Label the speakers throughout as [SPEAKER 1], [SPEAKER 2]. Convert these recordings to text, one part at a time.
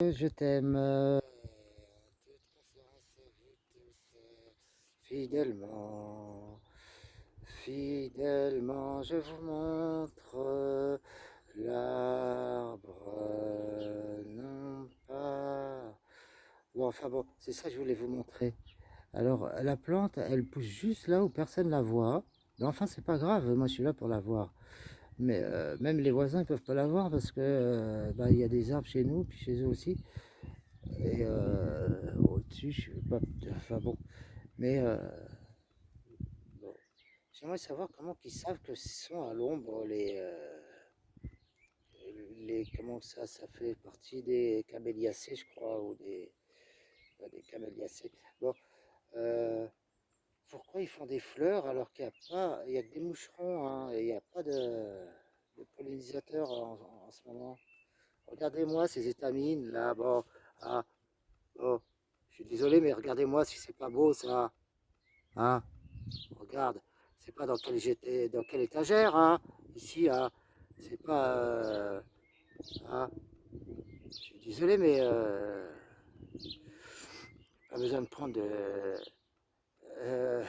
[SPEAKER 1] Je t'aime, toute confiance, vous tous, fidèlement, fidèlement, je vous montre l'arbre, non pas. Bon, enfin bon, c'est ça que je voulais vous montrer. Alors, la plante, elle pousse juste là où personne la voit. Mais enfin, c'est pas grave, moi je suis là pour la voir. Mais même les voisins, ils peuvent pas la voir parce que bah, il y a des arbres chez nous, puis chez eux aussi. Et au-dessus, je sais pas. Enfin bon. Mais bon. J'aimerais savoir comment ils savent que ce sont à l'ombre les. Comment ça fait partie des caméliacées, je crois, ou des. Pas des caméliacées. Bon. euh, Pourquoi ils font des fleurs alors qu'il n'y a pas. Il y a que des moucherons, hein, et il n'y a pas de pollinisateurs en ce moment. Regardez-moi ces étamines là. Bon. Ah. Oh. Je suis désolé, mais regardez-moi si c'est pas beau ça. Hein. Regarde, c'est pas dans quelle étagère, hein. Ici, hein. C'est pas. Hein. Je suis désolé, mais pas besoin de prendre euh,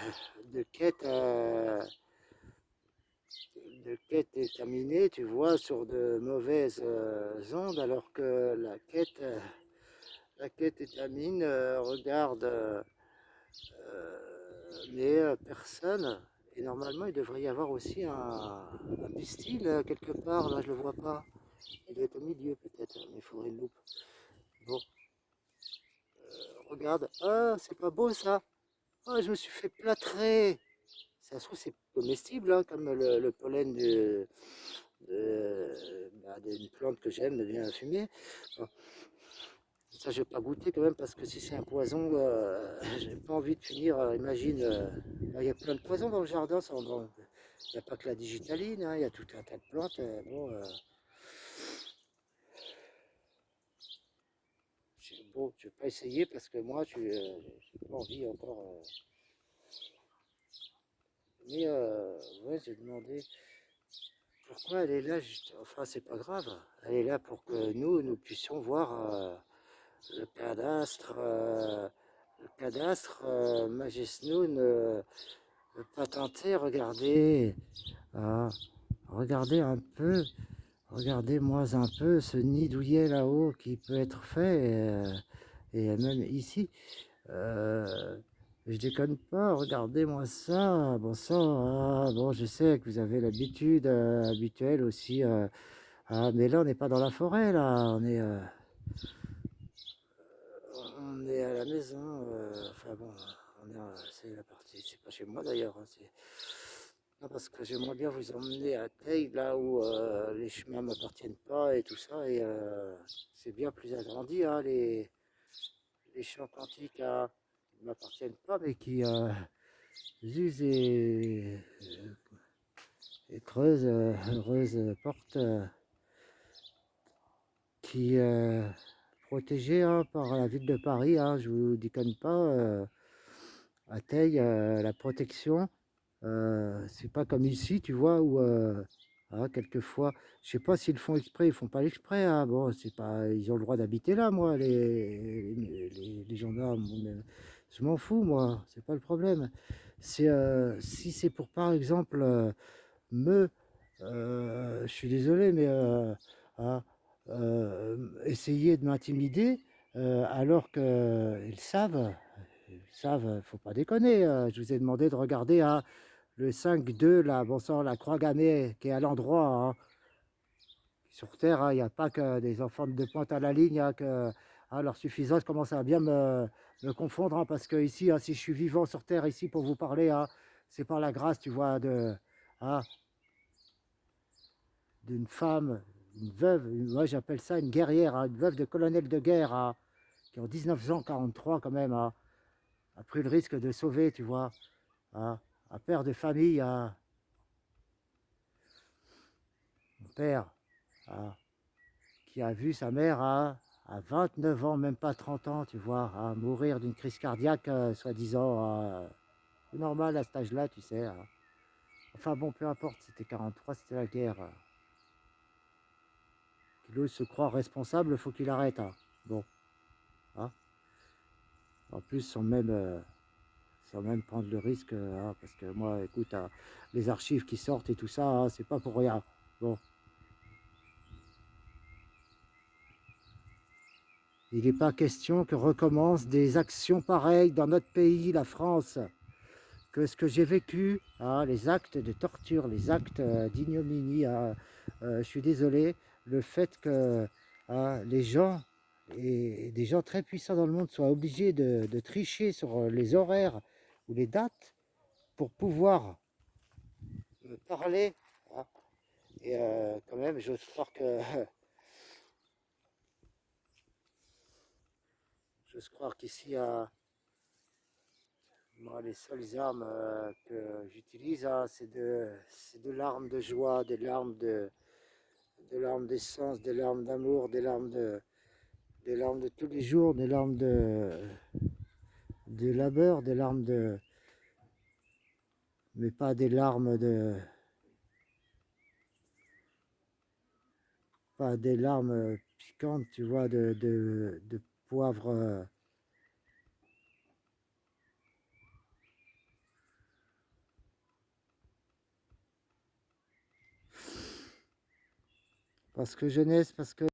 [SPEAKER 1] de quête, de quête déterminée, tu vois, sur de mauvaises ondes, alors que la quête étamine regarde personne. Et normalement, il devrait y avoir aussi un pistil quelque part. Là, je le vois pas. Il doit être au milieu peut-être, mais il faudrait une loupe. Bon, regarde. Ah, c'est pas beau ça. Ah, je me suis fait plâtrer. Ça se trouve, c'est comestible, hein, comme le pollen d'une plante que j'aime bien fumer. Bon, ça, je vais pas goûter quand même parce que si c'est un poison, j'ai pas envie de finir. Imagine, il y a plein de poisons dans le jardin. Bon, il n'y a pas que la digitaline, hein, il y a tout un tas de plantes. Bon, bon, je vais pas essayer parce que moi, j'ai pas envie encore. Mais ouais, j'ai demandé pourquoi elle est là. Enfin, c'est pas grave. Elle est là pour que nous puissions voir le cadastre, Majesnoun patenté. Regardez, ah, regardez un peu, regardez-moi un peu ce nid douillet là-haut qui peut être fait, et même ici. Euh, je déconne pas, regardez-moi ça. Bon sang, ah, bon, je sais que vous avez l'habitude habituelle aussi. Mais là, on n'est pas dans la forêt, là. On est à la maison. Enfin bon, c'est la partie. C'est pas chez moi d'ailleurs, hein, non, parce que j'aimerais bien vous emmener à Teil, là où les chemins m'appartiennent pas et tout ça. Et c'est bien plus agrandi, hein, les champs quantiques qui ne m'appartiennent pas, mais qui usent et creusent heureuse porte qui protégée, hein, par la ville de Paris, hein, je vous déconne pas. À Teil, la protection, c'est pas comme ici, tu vois, où quelquefois, je sais pas s'ils le font exprès, ils font pas l'exprès, hein. Bon, c'est pas, ils ont le droit d'habiter là, moi, les gendarmes. Bon, mais je m'en fous, moi, c'est pas le problème. C'est si c'est pour, par exemple, je suis désolé, mais hein, essayer de m'intimider alors qu'ils savent, faut pas déconner. Je vous ai demandé de regarder, hein, le 5-2, là, bon sang, la croix gammée qui est à l'endroit, hein. Sur Terre, hein, il n'y a pas que des enfants de pointe à la ligne, hein, leur suffisance commence à bien me confondre, hein, parce que ici, hein, si je suis vivant sur Terre, ici, pour vous parler, hein, c'est par la grâce, tu vois, hein, d'une femme, une veuve, moi j'appelle ça une guerrière, hein, une veuve de colonel de guerre, hein, qui en 1943 quand même a pris le risque de sauver, tu vois, hein, un père de famille, hein, mon père, hein, qui a vu sa mère à 29 ans, même pas 30 ans, tu vois, mourir d'une crise cardiaque, soi-disant, normal à cet âge-là, tu sais, hein. Enfin bon, peu importe, c'était 43, c'était la guerre. Qu'il ose se croire responsable, faut qu'il arrête, hein. Bon, hein. En plus, sans même prendre le risque, hein, parce que moi, écoute, les archives qui sortent et tout ça, hein, c'est pas pour rien. Bon, il n'est pas question que recommence des actions pareilles dans notre pays, la France, que ce que j'ai vécu, hein, les actes de torture, les actes d'ignominie, hein, je suis désolé, le fait que les gens, et des gens très puissants dans le monde soient obligés de tricher sur les horaires ou les dates pour pouvoir me parler, hein. Et quand même, j'ose croire que j'ose croire qu'ici, moi, les seules armes que j'utilise, hein, c'est de larmes de joie, des larmes d'essence, des larmes d'amour, des larmes de tous les jours, des larmes de labeur, des larmes de, mais pas des larmes pas des larmes piquantes, tu vois, de poivre. Parce que jeunesse, parce que